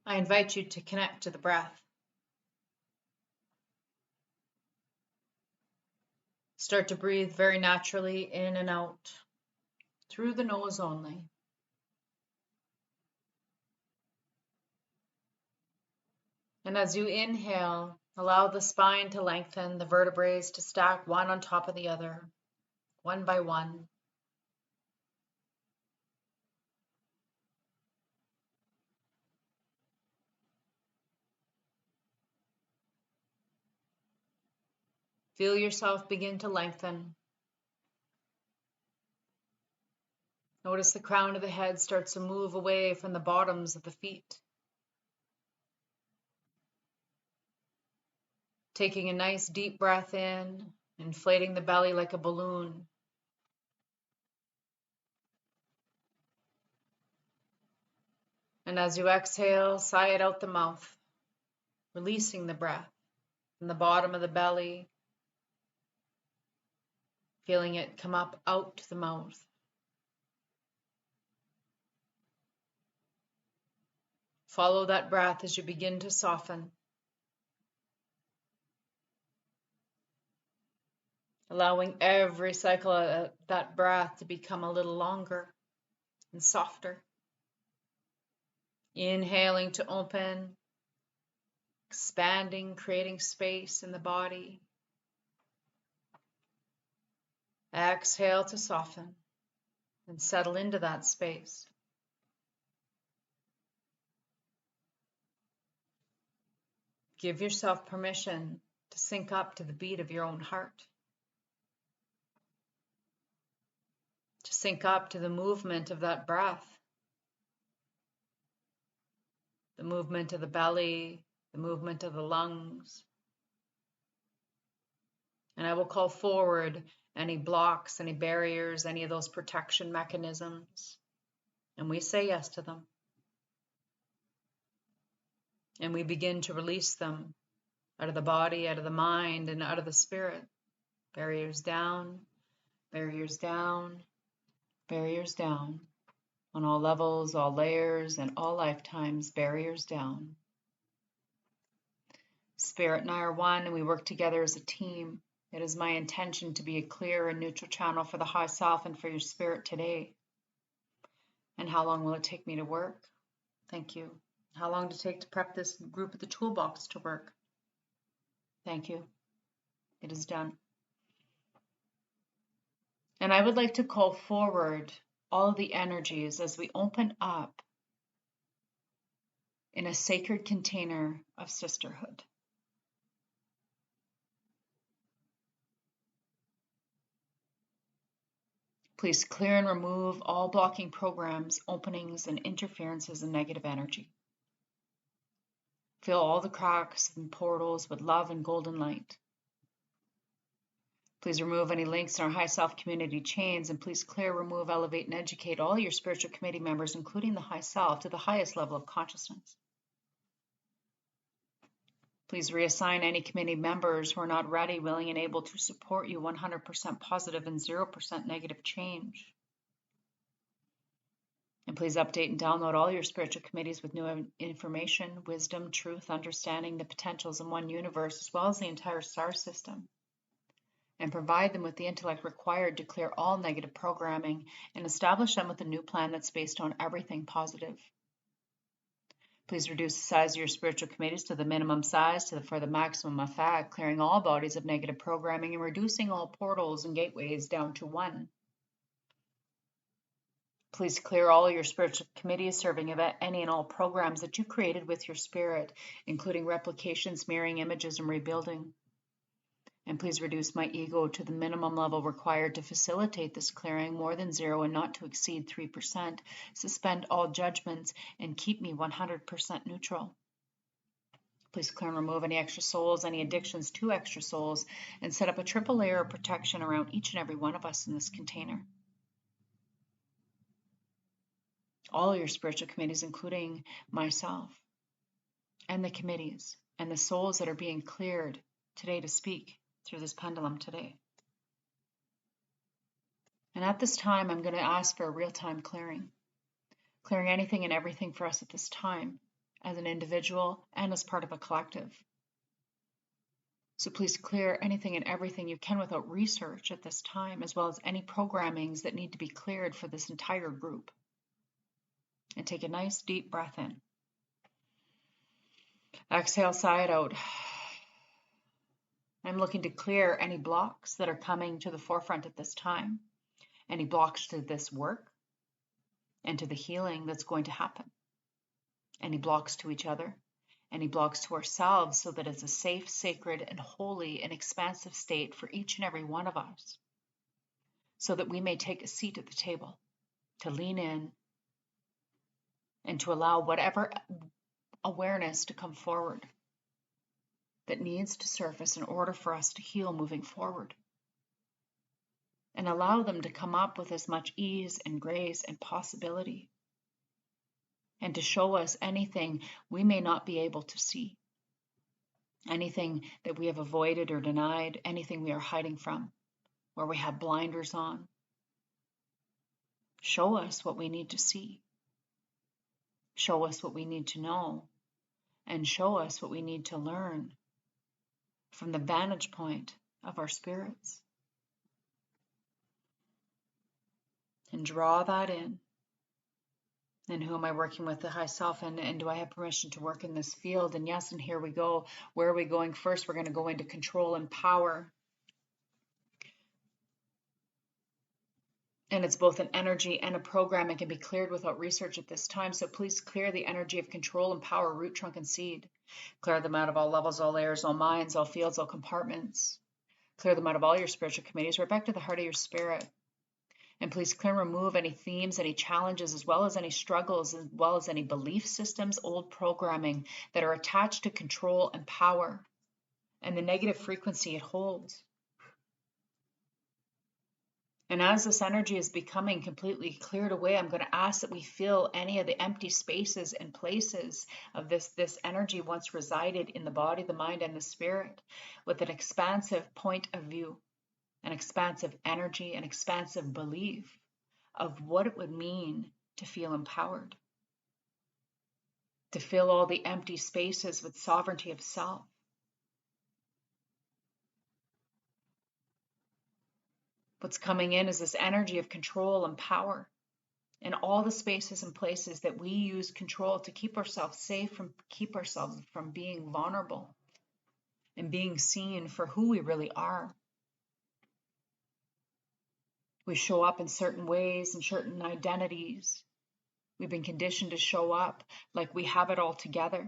I invite you to connect to the breath. Start to breathe very naturally in and out, through the nose only. And as you inhale, allow the spine to lengthen, the vertebrae to stack one on top of the other, one by one. Feel yourself begin to lengthen. Notice the crown of the head starts to move away from the bottoms of the feet. Taking a nice deep breath in, inflating the belly like a balloon. And as you exhale, sigh it out the mouth, releasing the breath from the bottom of the belly, feeling it come up out the mouth. Follow that breath as you begin to soften. Allowing every cycle of that breath to become a little longer and softer. Inhaling to open, expanding, creating space in the body. Exhale to soften and settle into that space. Give yourself permission to sync up to the beat of your own heart. To sync up to the movement of that breath. The movement of the belly, the movement of the lungs. And I will call forward any blocks, any barriers, any of those protection mechanisms. And we say yes to them. And we begin to release them out of the body, out of the mind, and out of the spirit. Barriers down, barriers down, barriers down. On all levels, all layers, and all lifetimes, barriers down. Spirit and I are one, and we work together as a team. It is my intention to be a clear and neutral channel for the high self and for your spirit today. And how long will it take me to work? Thank you. How long did it take to prep this group of the toolbox to work? Thank you. It is done. And I would like to call forward all of the energies as we open up in a sacred container of sisterhood. Please clear and remove all blocking programs, openings, and interferences and negative energy. Fill all the cracks and portals with love and golden light. Please remove any links in our high self community chains, and please clear, remove, elevate, and educate all your spiritual committee members, including the high self, to the highest level of consciousness. Please reassign any committee members who are not ready, willing, and able to support you 100% positive and 0% negative change. And please update and download all your spiritual committees with new information, wisdom, truth, understanding the potentials in one universe, as well as the entire star system. And provide them with the intellect required to clear all negative programming and establish them with a new plan that's based on everything positive. Please reduce the size of your spiritual committees to the minimum size for the maximum effect, clearing all bodies of negative programming and reducing all portals and gateways down to one. Please clear all your spiritual committees serving any and all programs that you created with your spirit, including replications, mirroring images, and rebuilding. And please reduce my ego to the minimum level required to facilitate this clearing, more than 0 and not to exceed 3%. Suspend all judgments and keep me 100% neutral. Please clear and remove any extra souls, any addictions to extra souls, and set up a triple layer of protection around each and every one of us in this container. All your spiritual committees, including myself, and the committees, and the souls that are being cleared today to speak through this pendulum today. And at this time, I'm going to ask for a real-time clearing anything and everything for us at this time, as an individual and as part of a collective. So please clear anything and everything you can without research at this time, as well as any programmings that need to be cleared for this entire group. And take a nice deep breath in. Exhale, sigh it out. I'm looking to clear any blocks that are coming to the forefront at this time, any blocks to this work and to the healing that's going to happen, any blocks to each other, any blocks to ourselves, so that it's a safe, sacred, and holy and expansive state for each and every one of us, so that we may take a seat at the table, to lean in and to allow whatever awareness to come forward that needs to surface in order for us to heal moving forward. And allow them to come up with as much ease and grace and possibility, and to show us anything we may not be able to see, anything that we have avoided or denied, anything we are hiding from, where we have blinders on. Show us what we need to see. Show us what we need to know, and show us what we need to learn from the vantage point of our spirits. And draw that in. And who am I working with? The high self, and do I have permission to work in this field? And yes, and here we go. Where are we going first? We're going to go into control and power. And it's both an energy and a program. It can be cleared without research at this time. So please clear the energy of control and power, root, trunk, and seed. Clear them out of all levels, all layers, all minds, all fields, all compartments. Clear them out of all your spiritual committees, right back to the heart of your spirit. And please clear and remove any themes, any challenges, as well as any struggles, as well as any belief systems, old programming that are attached to control and power and the negative frequency it holds. And as this energy is becoming completely cleared away, I'm going to ask that we fill any of the empty spaces and places of this energy once resided in the body, the mind, and the spirit with an expansive point of view, an expansive energy, an expansive belief of what it would mean to feel empowered, to fill all the empty spaces with sovereignty of self. What's coming in is this energy of control and power in all the spaces and places that we use control to keep ourselves safe, keep ourselves from being vulnerable and being seen for who we really are. We show up in certain ways and certain identities. We've been conditioned to show up like we have it all together,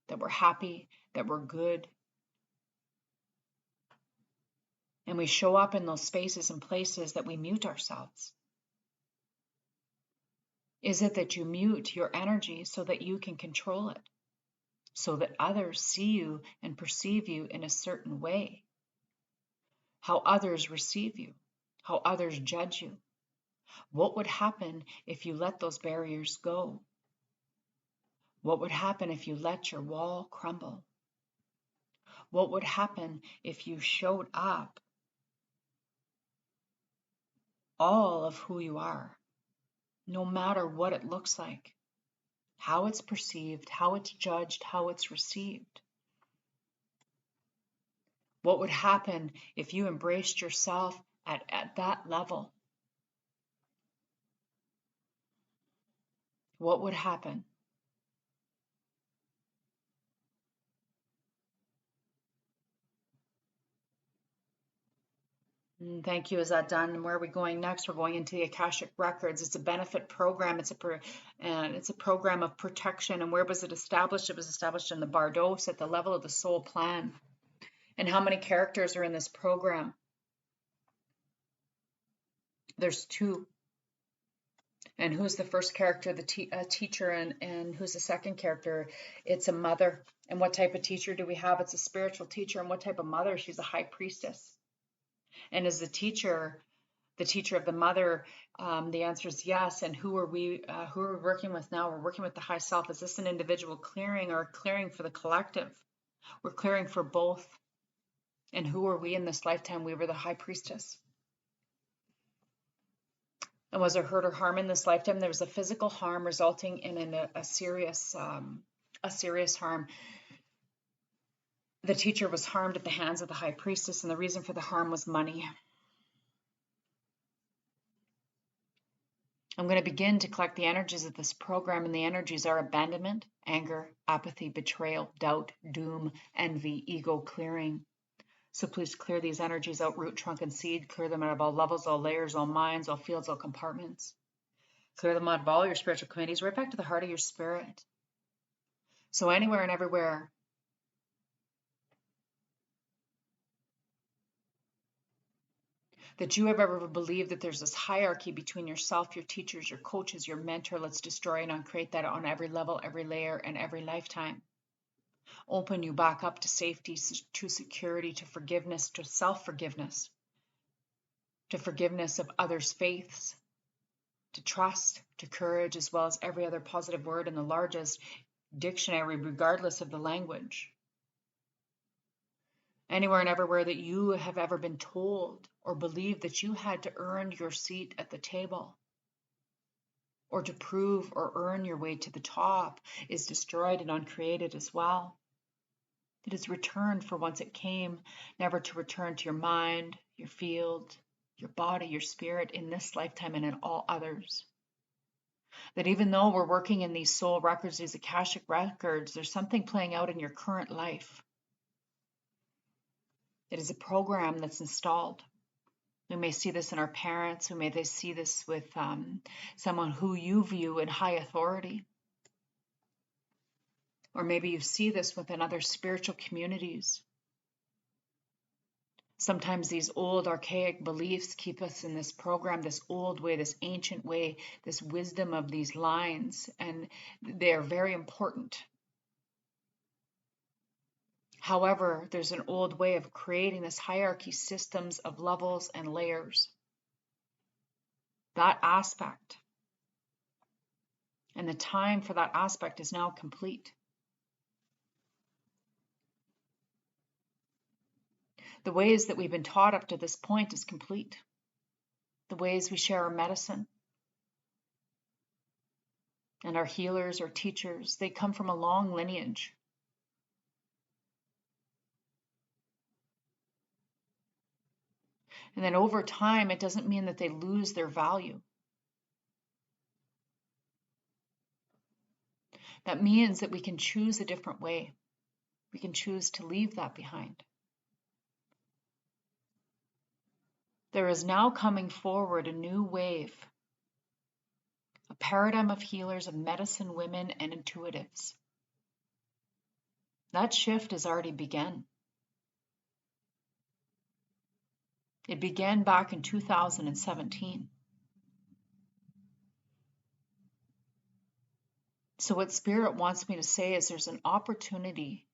that we're happy, that we're good. And we show up in those spaces and places that we mute ourselves. Is it that you mute your energy so that you can control it, so that others see you and perceive you in a certain way? How others receive you, how others judge you. What would happen if you let those barriers go? What would happen if you let your wall crumble? What would happen if you showed up all of who you are, no matter what it looks like, how it's perceived, how it's judged, how it's received? What would happen if you embraced yourself at that level? What would happen? Thank you. Is that done? And where are we going next? We're going into the Akashic Records. It's a benefit program. It's a program of protection. And where was it established? It was established in the Bardos at the level of the soul plan. And how many characters are in this program? There's 2. And who's the first character? The teacher, and who's the second character? It's a mother. And what type of teacher do we have? It's a spiritual teacher. And what type of mother? She's a high priestess. And is the teacher of the mother? The answer is yes. And who are we working with now? We're working with the high self. Is this an individual clearing or clearing for the collective? We're clearing for both. And who are we in this lifetime? We were the high priestess. And was there hurt or harm in this lifetime? There was a physical harm resulting in a serious harm. The teacher was harmed at the hands of the high priestess, and the reason for the harm was money. I'm going to begin to collect the energies of this program, and the energies are abandonment, anger, apathy, betrayal, doubt, doom, envy, ego clearing. So please clear these energies out, root, trunk, and seed. Clear them out of all levels, all layers, all minds, all fields, all compartments. Clear them out of all your spiritual committees, right back to the heart of your spirit. So anywhere and everywhere that you have ever believed that there's this hierarchy between yourself, your teachers, your coaches, your mentor, let's destroy and uncreate that on every level, every layer, and every lifetime. Open you back up to safety, to security, to forgiveness, to self-forgiveness, to forgiveness of others' faiths, to trust, to courage, as well as every other positive word in the largest dictionary, regardless of the language. Anywhere and everywhere that you have ever been told or believed that you had to earn your seat at the table or to prove or earn your way to the top is destroyed and uncreated as well. It is returned for whence it came, never to return to your mind, your field, your body, your spirit in this lifetime and in all others. That even though we're working in these soul records, these Akashic records, there's something playing out in your current life. It is a program that's installed. We may see this in our parents. We may see this with someone who you view in high authority. Or maybe you see this within other spiritual communities. Sometimes these old archaic beliefs keep us in this program, this old way, this ancient way, this wisdom of these lines, and they're very important. However, there's an old way of creating this hierarchy, systems of levels and layers. That aspect and the time for that aspect is now complete. The ways that we've been taught up to this point is complete. The ways we share our medicine and our healers or teachers, they come from a long lineage. And then over time, it doesn't mean that they lose their value. That means that we can choose a different way. We can choose to leave that behind. There is now coming forward a new wave, a paradigm of healers, of medicine women and intuitives. That shift has already begun. It began back in 2017. So what Spirit wants me to say is there's an opportunity.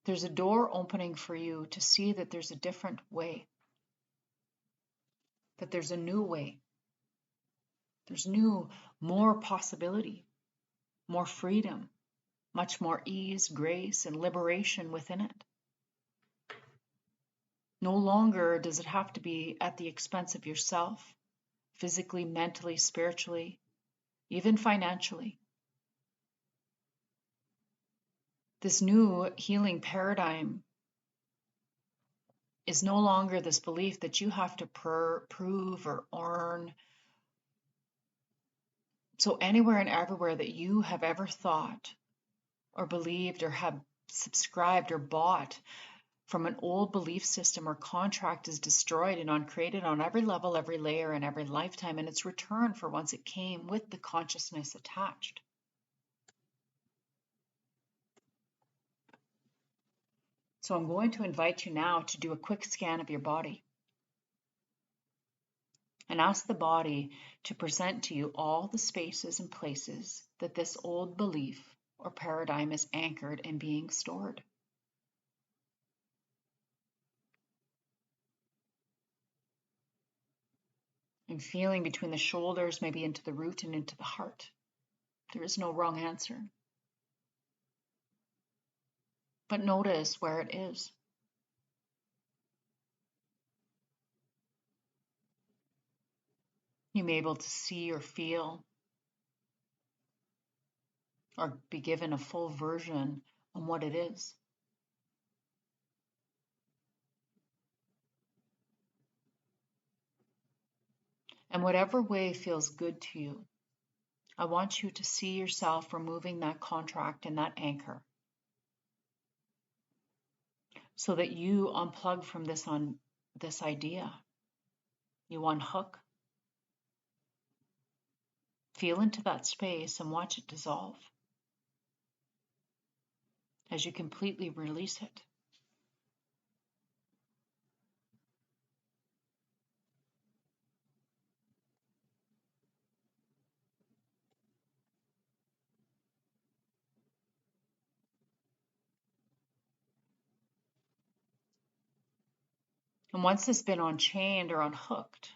There's a door opening for you to see that there's a different way, that there's a new way. There's more possibility, more freedom, much more ease, grace, and liberation within it. No longer does it have to be at the expense of yourself, physically, mentally, spiritually, even financially. This new healing paradigm is no longer this belief that you have to prove or earn. So anywhere and everywhere that you have ever thought or believed or have subscribed or bought from an old belief system or contract is destroyed and uncreated on every level, every layer, and every lifetime, and it's returned for once it came with the consciousness attached. So I'm going to invite you now to do a quick scan of your body and ask the body to present to you all the spaces and places that this old belief or paradigm is anchored and being stored. And feeling between the shoulders, maybe into the root and into the heart. There is no wrong answer. But notice where it is. You may be able to see or feel or be given a full version on what it is. And whatever way feels good to you, I want you to see yourself removing that contract and that anchor so that you unplug from this idea. You unhook. Feel into that space and watch it dissolve as you completely release it. And once it's been unchained or unhooked,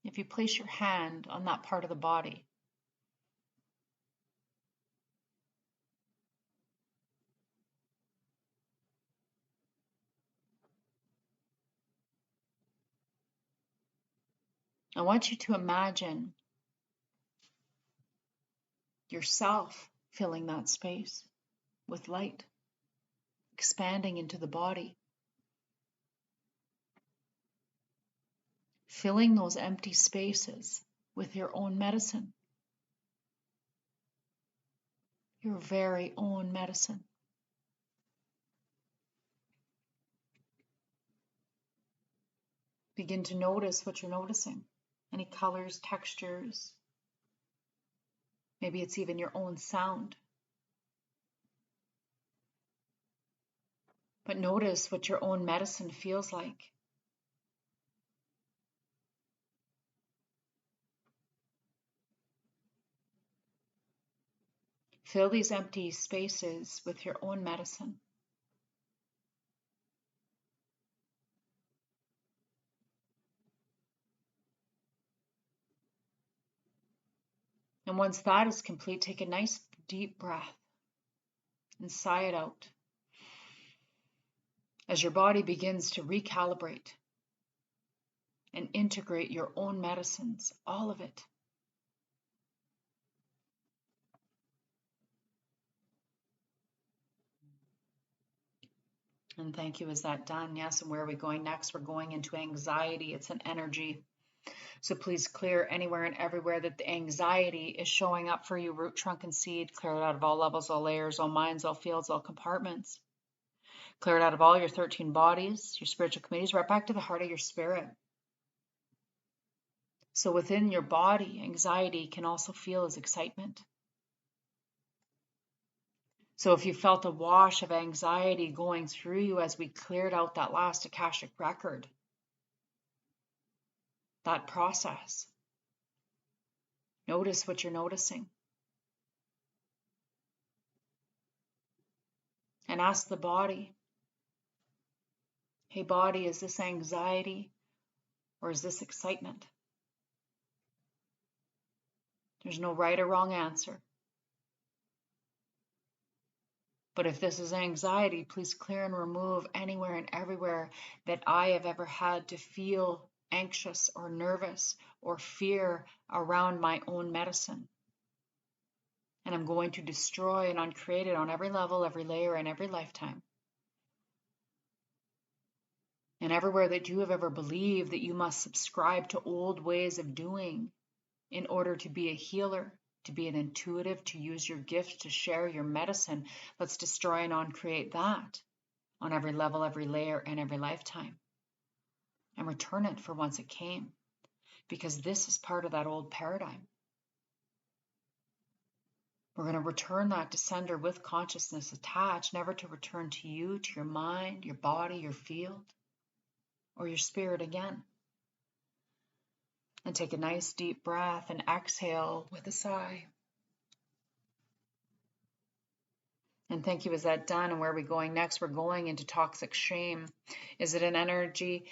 if you place your hand on that part of the body, I want you to imagine yourself filling that space with light, expanding into the body, filling those empty spaces with your own medicine, your very own medicine. Begin to notice what you're noticing. Any colors, textures. Maybe it's even your own sound. But notice what your own medicine feels like. Fill these empty spaces with your own medicine. And once that is complete, take a nice deep breath and sigh it out as your body begins to recalibrate and integrate your own medicines, all of it. And thank you. Is that done? Yes. And where are we going next? We're going into anxiety. It's an energy. So please clear anywhere and everywhere that the anxiety is showing up for you, root, trunk, and seed. Clear it out of all levels, all layers, all minds, all fields, all compartments. Clear it out of all your 13 bodies, your spiritual committees, right back to the heart of your spirit. So within your body, anxiety can also feel as excitement. So if you felt a wash of anxiety going through you as we cleared out that last Akashic record, that process, notice what you're noticing. And ask the body, hey body, is this anxiety or is this excitement? There's no right or wrong answer. But if this is anxiety, please clear and remove anywhere and everywhere that I have ever had to feel anxious or nervous or fear around my own medicine. And I'm going to destroy and uncreate it on every level, every layer, and every lifetime. And everywhere that you have ever believed that you must subscribe to old ways of doing in order to be a healer, to be an intuitive, to use your gift, to share your medicine, let's destroy and uncreate that on every level, every layer, and every lifetime. And return it for whence it came. Because this is part of that old paradigm. We're going to return that to sender with consciousness attached, never to return to you, to your mind, your body, your field, or your spirit again. And take a nice deep breath and exhale with a sigh. And thank you. Is that done? And where are we going next? We're going into toxic shame. Is it an energy?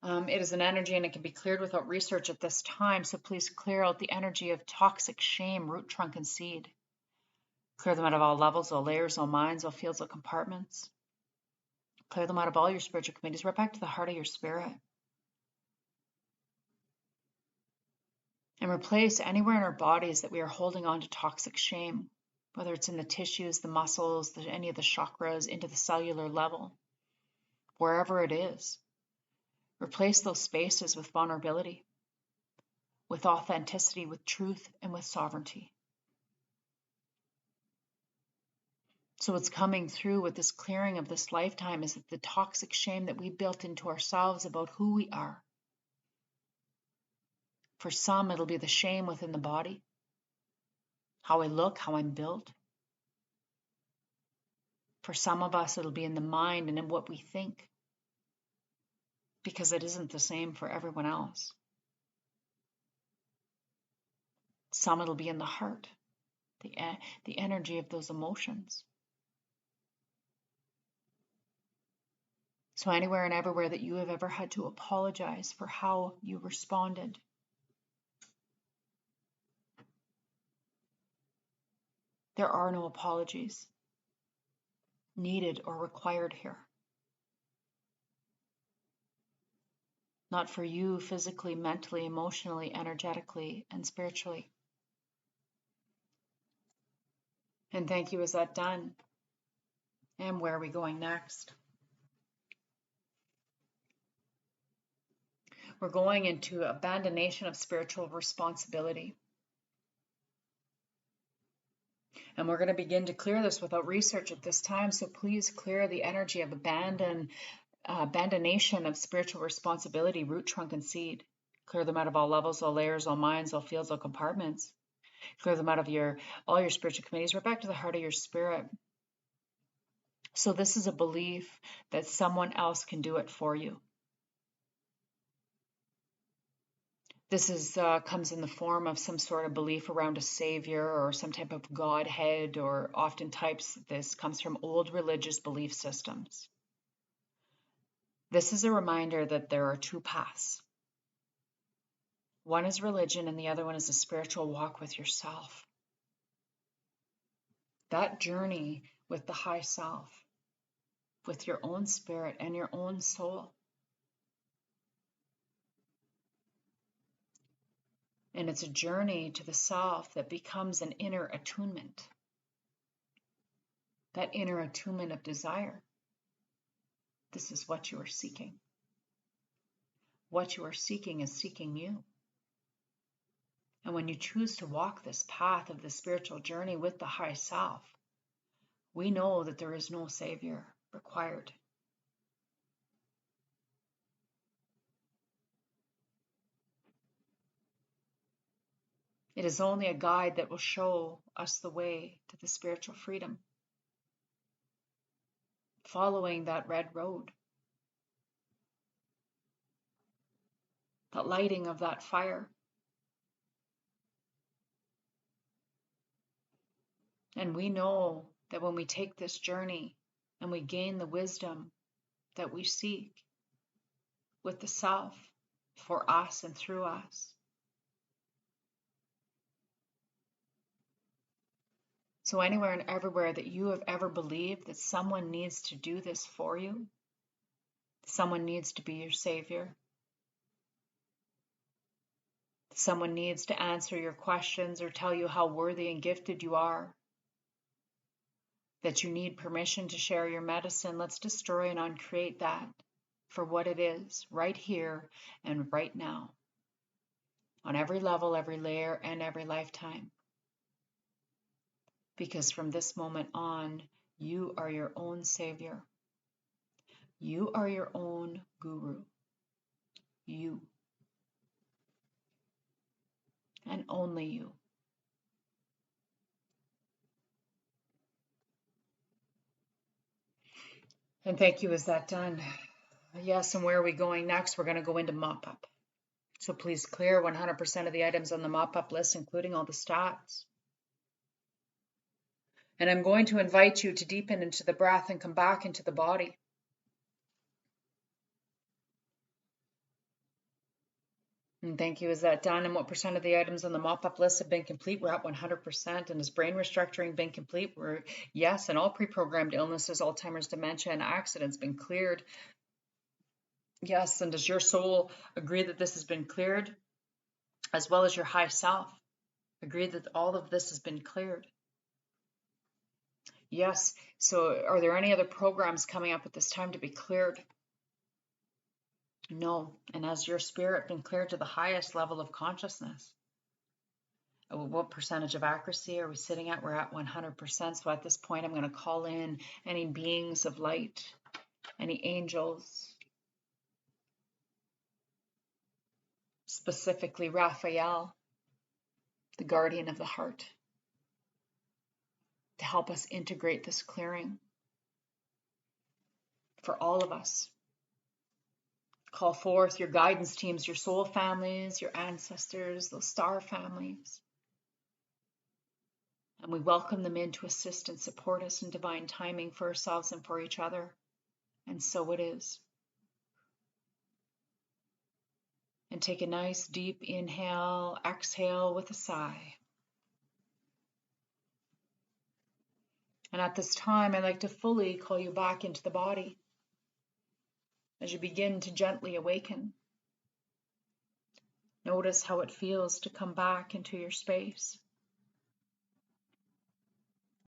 It is an energy and it can be cleared without research at this time. So please clear out the energy of toxic shame, root, trunk, and seed. Clear them out of all levels, all layers, all minds, all fields, all compartments. Clear them out of all your spiritual committees, right back to the heart of your spirit. And replace anywhere in our bodies that we are holding on to toxic shame, whether it's in the tissues, the muscles, any of the chakras, into the cellular level, wherever it is. Replace those spaces with vulnerability, with authenticity, with truth, and with sovereignty. So what's coming through with this clearing of this lifetime is that the toxic shame that we built into ourselves about who we are. For some, it'll be the shame within the body, how I look, how I'm built. For some of us, it'll be in the mind and in what we think, because it isn't the same for everyone else. Some it'll be in the heart, the energy of those emotions. So anywhere and everywhere that you have ever had to apologize for how you responded, there are no apologies needed or required here. Not for you physically, mentally, emotionally, energetically, and spiritually. And thank you. Is that done? And where are we going next? We're going into abandonation of spiritual responsibility. And we're going to begin to clear this without research at this time. So please clear the energy of abandonation of spiritual responsibility, root, trunk, and seed. Clear them out of all levels, all layers, all minds, all fields, all compartments. Clear them out of all your spiritual committees, right back to the heart of your spirit. So this is a belief that someone else can do it for you. This comes in the form of some sort of belief around a savior or some type of godhead, or oftentimes this comes from old religious belief systems. This is a reminder that there are two paths. One is religion and the other one is a spiritual walk with yourself. That journey with the high self, with your own spirit and your own soul. And it's a journey to the self that becomes an inner attunement. That inner attunement of desire. This is what you are seeking. What you are seeking is seeking you. And when you choose to walk this path of the spiritual journey with the high self, we know that there is no savior required. It is only a guide that will show us the way to the spiritual freedom. Following that red road. The lighting of that fire. And we know that when we take this journey and we gain the wisdom that we seek with the self, for us and through us. So anywhere and everywhere that you have ever believed that someone needs to do this for you, someone needs to be your savior, someone needs to answer your questions or tell you how worthy and gifted you are, that you need permission to share your medicine, let's destroy and uncreate that for what it is, right here and right now, on every level, every layer, and every lifetime. Because from this moment on, you are your own savior. You are your own guru. You. And only you. And thank you. Is that done? Yes, and where are we going next? We're going to go into mop-up. So please clear 100% of the items on the mop-up list, including all the stats. And I'm going to invite you to deepen into the breath and come back into the body. And thank you. Is that done? And what percent of the items on the mop-up list have been complete? We're at 100%. And has brain restructuring been complete? Yes, and all pre-programmed illnesses, Alzheimer's, dementia, and accidents been cleared. Yes, and does your soul agree that this has been cleared? as well as your high self, agree that all of this has been cleared. Yes. So are there any other programs coming up at this time to be cleared? No. And has your spirit been cleared to the highest level of consciousness? What percentage of accuracy are we sitting at? We're at 100%. So at this point, I'm going to call in any beings of light, any angels, specifically Raphael, the guardian of the heart, to help us integrate this clearing for all of us. Call forth your guidance teams, your soul families, your ancestors, those star families. And we welcome them in to assist and support us in divine timing for ourselves and for each other. And so it is. And take a nice deep inhale, exhale with a sigh. And at this time, I'd like to fully call you back into the body as you begin to gently awaken. Notice how it feels to come back into your space.